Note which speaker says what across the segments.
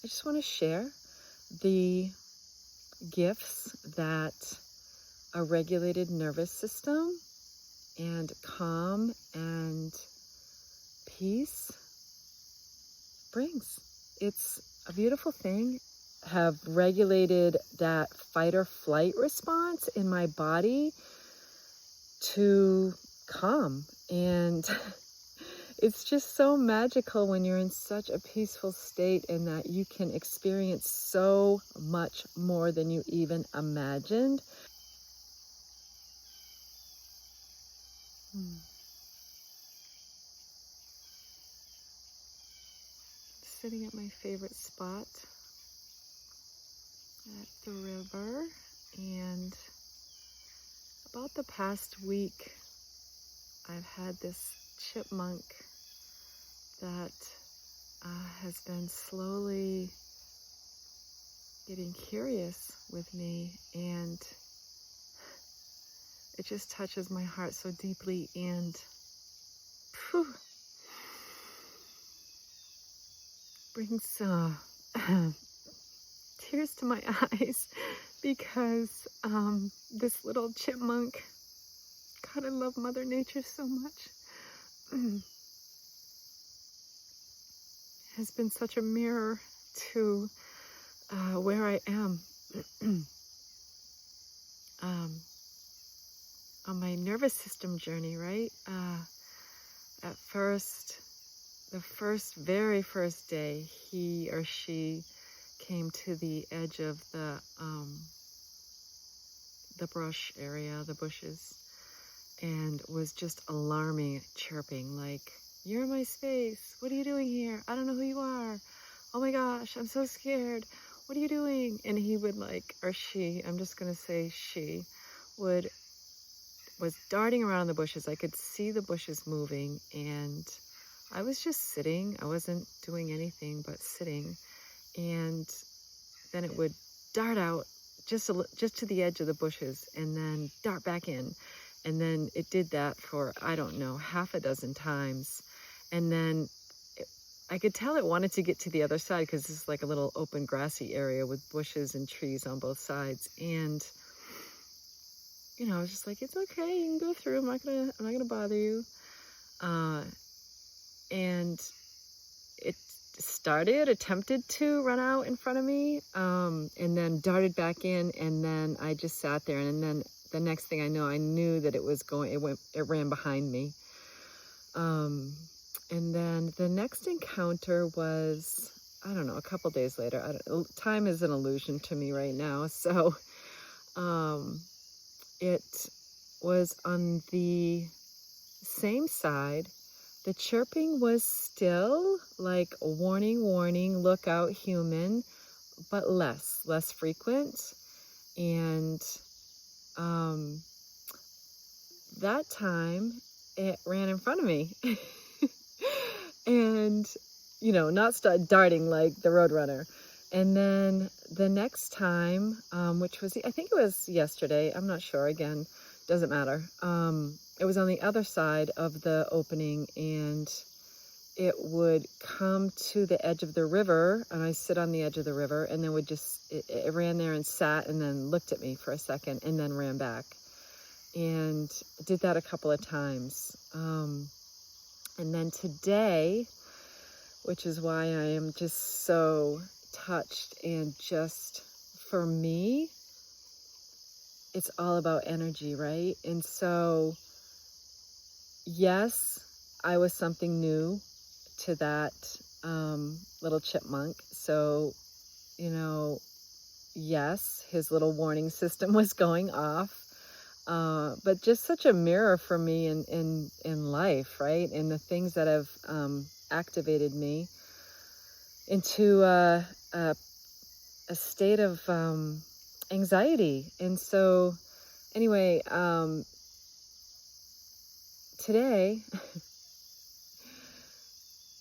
Speaker 1: I just want to share the gifts that a regulated nervous system and calm and peace brings. It's a beautiful thing. Have regulated that fight or flight response in my body to calm. And it's just so magical when you're in such a peaceful state and that you can experience so much more than you even imagined. Sitting at my favorite spot at the river, and about the past week I've had this chipmunk that has been slowly getting curious with me, and it just touches my heart so deeply, and brings tears to my eyes because this little chipmunk, God, I love Mother Nature so much, has been such a mirror to where I am on my nervous system journey, right? At first, the very first day, he or she came to the edge of the brush area, the bushes, and was just alarming, chirping, like, "You're in my space. What are you doing here? I don't know who you are. Oh my gosh, I'm so scared. What are you doing?" And he would or she, I'm just going to say she, was darting around the bushes. I could see the bushes moving, and I was just sitting. I wasn't doing anything but sitting. And then it would dart out just to the edge of the bushes and then dart back in. And then it did that for, I don't know, half a dozen times. And then I could tell it wanted to get to the other side because this is like a little open grassy area with bushes and trees on both sides. And I was just like, it's okay, you can go through. I'm not gonna bother you. And it attempted to run out in front of me, and then darted back in, and then I just sat there, and then the next thing I knew that it ran behind me. And then the next encounter was, I don't know, a couple days later. Time is an illusion to me right now, so it was on the same side. The chirping was still like warning, warning, look out, human, but less frequent. And that time it ran in front of me and, not start darting like the Roadrunner. And then the next time, which was, I think it was yesterday, I'm not sure, again, doesn't matter. It was on the other side of the opening, and it would come to the edge of the river, and I sit on the edge of the river, and then it ran there and sat and then looked at me for a second and then ran back. And did that a couple of times. And then today, which is why I am just so touched, and just, for me, it's all about energy, right? And so, yes, I was something new to that little chipmunk. So, yes, his little warning system was going off. But just such a mirror for me in life, right? And the things that have activated me into a state of anxiety. And so, anyway, today,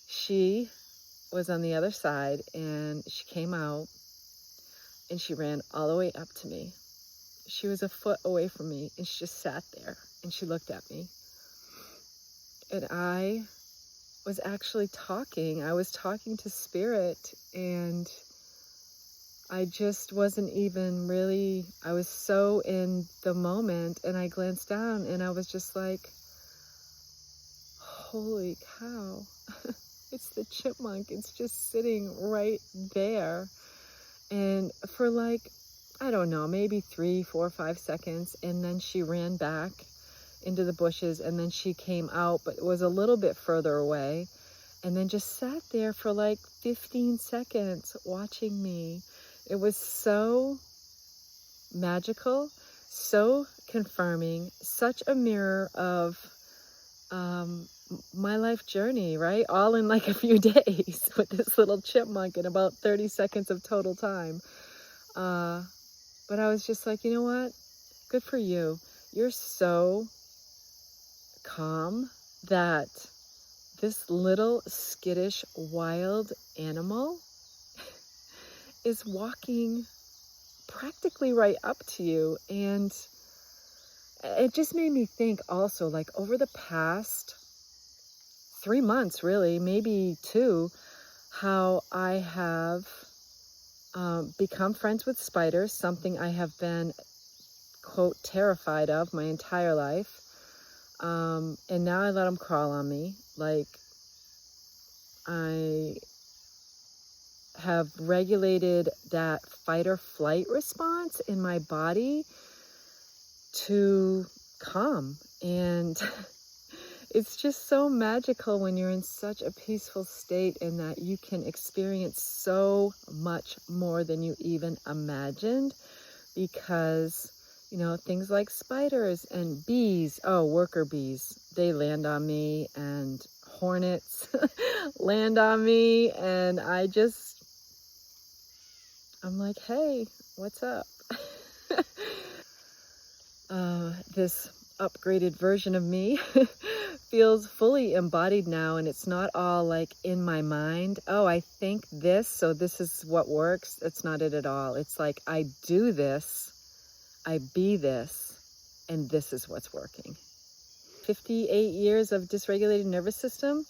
Speaker 1: she was on the other side, and she came out, and she ran all the way up to me. She was a foot away from me, and she just sat there, and she looked at me. And I was actually talking. I was talking to Spirit, and I just wasn't even really, I was so in the moment, and I glanced down and I was just like, holy cow. It's the chipmunk. It's just sitting right there. And for like, I don't know, maybe 3, 4, 5 seconds. And then she ran back into the bushes, and then she came out, but it was a little bit further away. And then just sat there for like 15 seconds watching me. It was so magical, so confirming, such a mirror of my life journey, right? All in like a few days with this little chipmunk in about 30 seconds of total time. But I was just like, you know what? Good for you. You're so calm that this little skittish wild animal is walking practically right up to you. And it just made me think also, like, over the past 3 months, really, maybe 2, how I have become friends with spiders, something I have been, quote, terrified of my entire life. And now I let them crawl on me. Like, I have regulated that fight or flight response in my body to calm. And it's just so magical when you're in such a peaceful state, and that you can experience so much more than you even imagined, because, you know, things like spiders and bees, oh, worker bees, they land on me, and hornets land on me, and I'm like, hey, what's up? This upgraded version of me feels fully embodied now, and it's not all like in my mind. Oh, I think this, so this is what works. That's not it at all. It's like, I do this, I be this, and this is what's working. 58 years of dysregulated nervous system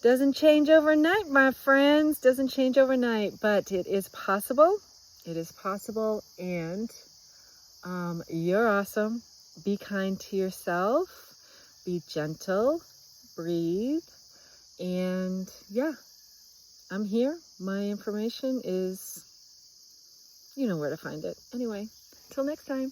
Speaker 1: doesn't change overnight, my friends. Doesn't change overnight, but it is possible. It is possible, and you're awesome. Be kind to yourself. Be gentle. Breathe. And yeah, I'm here. My information is, you know where to find it. Anyway, till next time.